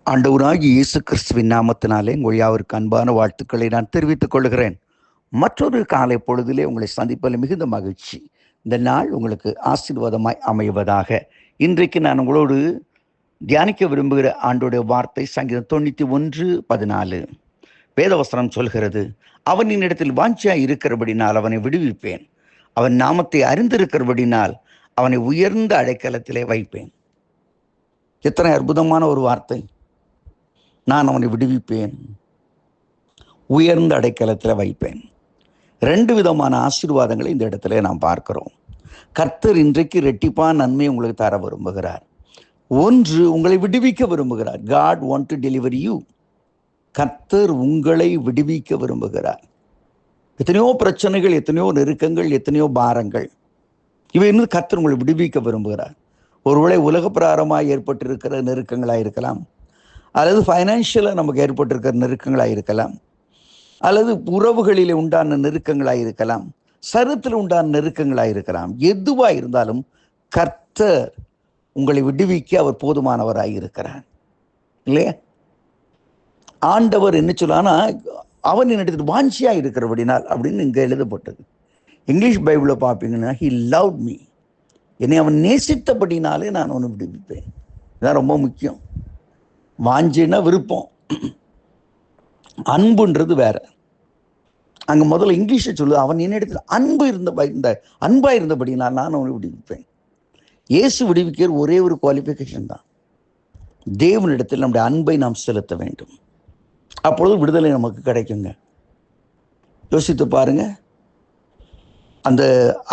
ஆண்டவராகிய இயேசு கிறிஸ்துவின் நாமத்தினாலே உங்கள் யாவருக்கு அன்பான வாழ்த்துக்களை நான் தெரிவித்துக் கொள்கிறேன். மற்றொரு காலை பொழுதிலே உங்களை சந்திப்பதில் மிகுந்த மகிழ்ச்சி. இந்த நாள் உங்களுக்கு ஆசீர்வாதமாய் அமைவதாக. இன்றைக்கு நான் உங்களோடு தியானிக்க விரும்புகிற ஆண்டோடைய வார்த்தை சங்கீதம் 91:14. வேதவசனம் சொல்கிறது, அவனின் இடத்தில் வாஞ்சியாய் இருக்கிறபடினால் அவனை விடுவிப்பேன், அவன் நாமத்தை அறிந்திருக்கிறபடினால் அவனை உயர்ந்த அடைக்கலத்திலே வைப்பேன். எத்தனை அற்புதமான ஒரு வார்த்தை! நான் அவனை விடுவிப்பேன், உயர்ந்த அடைக்கலத்தில் வைப்பேன். 2 விதமான ஆசீர்வாதங்களை இந்த இடத்துல நாம் பார்க்கிறோம். கர்த்தர் இன்றைக்கு இரட்டிப்பான நன்மை உங்களுக்கு தர விரும்புகிறார். ஒன்று, உங்களை விடுவிக்க விரும்புகிறார். God want to deliver you. கர்த்தர் உங்களை விடுவிக்க விரும்புகிறார். எத்தனையோ பிரச்சனைகள், எத்தனையோ நெருக்கங்கள், எத்தனையோ பாரங்கள், இவை இன்னும் கர்த்தர் உங்களை விடுவிக்க விரும்புகிறார். ஒருவேளை உலக பிரகாரமாக ஏற்பட்டிருக்கிற நெருக்கங்களாக இருக்கலாம், அல்லது ஃபைனான்ஷியலாக நமக்கு ஏற்பட்டிருக்கிற நெருக்கங்களாக இருக்கலாம், அல்லது உறவுகளிலே உண்டான நெருக்கங்களாக இருக்கலாம், சரீரத்தில் உண்டான நெருக்கங்களாக இருக்கலாம். எதுவாக இருந்தாலும் கர்த்தர் உங்களை விடுவிக்க அவர் போதுமானவராக இருக்கிறார், இல்லையா? ஆண்டவர் என்ன சொல்லானா, அவன் என்னிடத்தில் வாஞ்சியாக இருக்கிறபடினால் அப்படின்னு இங்கே எழுதப்பட்டது. இங்கிலீஷ் பைபிளில் பார்ப்பீங்கன்னா, he loved me, என்னை அவன் நேசித்தபடினாலே நான் அவனை விடுவிப்பேன். இதுதான் ரொம்ப முக்கியம். வாஞ்சின்னா விருப்பம், அன்புன்றது வேற. அங்கே முதல்ல இங்கிலீஷை சொல்லு, அவன் என்னிடத்தில் அன்பாக இருந்தபடினால் நான் அவனை விடுவிப்பேன். இயேசு விடுவிக்கிற ஒரே ஒரு குவாலிஃபிகேஷன் தான், தேவனிடத்தில் நம்முடைய அன்பை நாம் செலுத்த வேண்டும். அப்பொழுது விடுதலை நமக்கு கிடைக்குங்க. யோசித்து பாருங்க, அந்த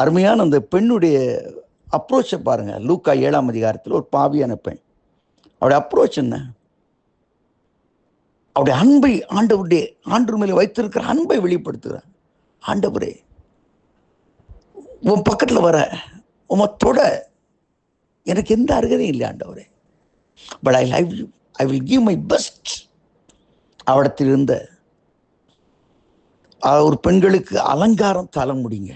அருமையான அந்த பெண்ணுடைய அப்ரோச்சை பாருங்க. லூக்கா 7ஆம் அதிகாரத்தில் ஒரு பாவியான பெண், அவருடைய அப்ரோச் என்ன? அவருடைய அன்பை, ஆண்டவர் மேலே வைத்திருக்கிற அன்பை வெளிப்படுத்துகிறார். ஆண்டவரே, உன் பக்கத்தில் வர, உன் தொட எனக்கு எந்த அருகதையும் இல்லை ஆண்டவரே, but I love you, I will give my best. அவடத்தில் இருந்த ஒரு பெண்களுக்கு அலங்காரம் தலை முடிங்க.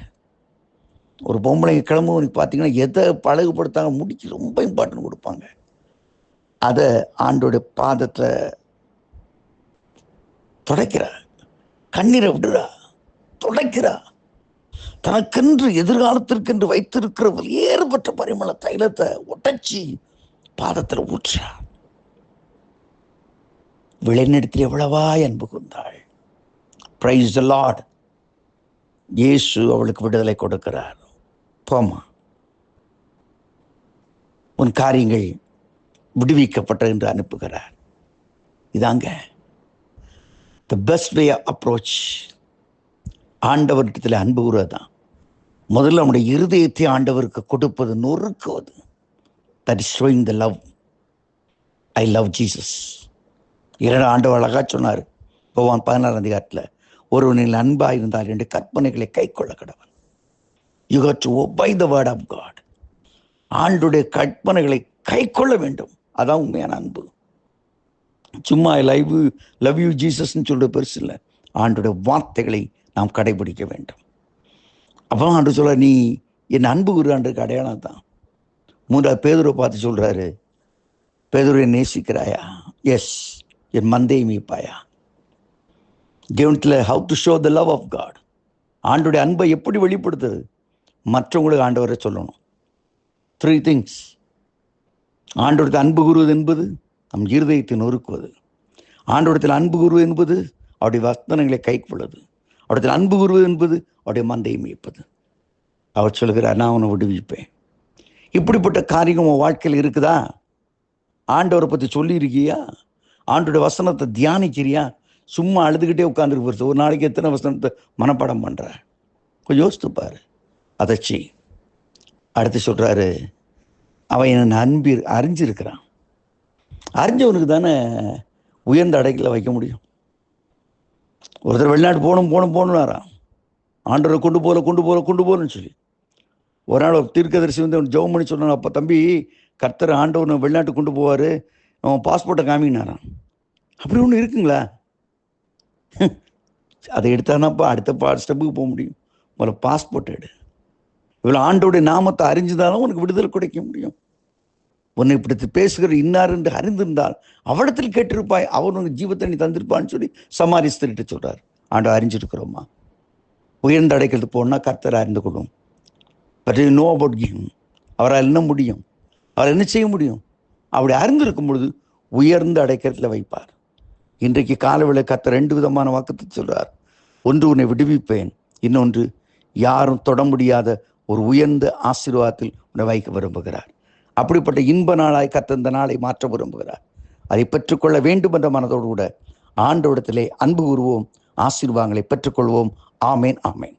ஒரு பொம்பளை கிளம்பு பார்த்தீங்கன்னா எதை பழகுபடுத்தாங்க, முடிக்கு ரொம்ப இம்பார்ட்டன்ட் கொடுப்பாங்க. அதை ஆண்டோடைய பாதத்தை துடைக்கிறா, கண்ணீரை விடுறா, துடைக்கிறா. தனக்கென்று எதிர்காலத்திற்கென்று வைத்திருக்கிற ஏற்பட்ட பரிமள தைலத்தை உடைச்சி பாதத்தில் ஊற்றா. விளைநிலத்தில் எவ்வளவா அன்பு கொண்டாள். Praise the Lord. இயேசு அவளுக்கு விடுதலை கொடுக்கிறார். போமா, உன் காரியங்கள் விடுவிக்கப்பட்ட என்று அனுப்புகிறார். இதாங்க the best way approach. ஆண்டவரிடத்தில் அன்பு கூறுவதுதான். முதல்ல நம்முடைய இருதயத்தை ஆண்டவருக்கு கொடுப்பது, நொறுக்குவது. that is showing the love. I love Jesus. ஆண்டவர் அழகா சொன்னார் யோவான் 16ஆம் அதிகாரத்தில், ஒருவனில் அன்பாக இருந்தால் 2 கற்பனைகளை கை கொள்ள கடவன். You got to obey the word of God. ஆண்டுடைய கற்பனைகளை கை கொள்ள வேண்டும். அதான் உண்மையான அன்பு. சும்மா லவ் யூ ஜீசஸ்ன்னு சொல்ற பெருசு இல்லை. ஆண்டுடைய வார்த்தைகளை நாம் கடைபிடிக்க வேண்டும். அப்போ ஆண்டு சொல்ல, நீ என் அன்பு கூறுகின்ற அடையாளம் தான். 3ஆவது பேதுருவை பார்த்து சொல்றாரு, பேதுருவை நேசிக்கிறாயா? எஸ். என் மந்தையை மீட்பாயா? தேவனத்தில் how to show the love of God. ஆண்டுடைய அன்பை எப்படி வெளிப்படுத்துறது? மற்றவங்களுக்கு ஆண்டவரை சொல்லணும். 3 things. ஆண்டவரத்தில் அன்பு கூறுவது என்பது நம் இருதயத்தை நொறுக்குவது. ஆண்டவரத்தில் அன்பு கூறுவது என்பது அவருடைய வசனங்களை கைக்கொள்வது. அவருடைய அன்பு கூறுவது என்பது அவருடைய மந்தையை மேய்ப்பது. அவர் சொல்கிறார், நான் அவனை விடுவிப்பேன். இப்படிப்பட்ட காரியம் உன் வாழ்க்கையில் இருக்குதா? ஆண்டவரை பற்றி சொல்லியிருக்கியா? ஆண்டோடைய வசனத்தை தியானிக்கிறியா? சும்மா அழுதுகிட்டே உட்காந்துருக்கு. ஒரு நாளைக்கு எத்தனை வசனத்தை மனப்பாடம் பண்ற? கொஞ்சம் யோசித்து பாரு. அதை செய். அடுத்து சொல்றாரு, அவன் என்னை அறிஞ்சிருக்கிறான். அறிஞ்சவனுக்கு தானே உயர்ந்த அடைக்கல வைக்க முடியும். ஒருத்தர் வெளிநாட்டு போகணும்னாராம். ஆண்டவரை கொண்டு போகலன்னு சொல்லி ஒரு நாள் தீர்க்கதரிசி வந்து அவன் ஜெபம் பண்ணி சொன்னான், அப்போ தம்பி, கர்த்தர் ஆண்டவனை வெளிநாட்டு கொண்டு போவார், அவன் பாஸ்போர்ட்டை காமினாரான். அப்படி ஒன்று இருக்குங்களா? அதை எடுத்தானாப்பா அடுத்த ஸ்டெப்புக்கு போக முடியும். முதல்ல பாஸ்போர்ட் எடு. இவ்வளோ ஆண்டோடைய நாமத்தை அறிஞ்சுதாலும் உனக்கு விடுதலை கிடைக்க முடியும். உன்னை இப்படி பேசுகிற இன்னார் என்று அறிந்திருந்தால் அவடத்தில் கேட்டிருப்பாய், அவன் உனக்கு ஜீவத்தை நீ தந்திருப்பான்னு சொல்லி சமாரி ஸ்திரிட்டு சொல்றார். ஆண்டவர் அறிஞ்சிருக்கிறோமா? உயர்ந்த அடைக்கிறது போனால் கர்த்தர் அறிந்து கொள்ளும். But you know about him. அவரால் என்ன முடியும்? அவர் என்ன செய்ய முடியும்? அப்படி அறிந்திருக்கும் பொழுது உயர்ந்த அடைக்கிறதுல வைப்பார். இன்றைக்கு காலவேளை கர்த்தர் 2 விதமான வாக்குத்தை சொல்றார். ஒன்று, உன்னை விடுவிப்பேன். இன்னொன்று, யாரும் தொட முடியாத ஒரு உயர்ந்த ஆசீர்வாதத்தில் உன்னை வைக்க விரும்புகிறார். அப்படிப்பட்ட இன்ப நாளாய் கர்த்தர் இந்த நாளை மாற்ற விரும்புகிறார். அதை பெற்றுக்கொள்ள வேண்டும் என்ற மனதோடு கூட ஆண்டவரிடத்திலே அன்பு கூறுவோம், ஆசீர்வாதங்களை பெற்றுக்கொள்வோம். ஆமேன், ஆமேன்.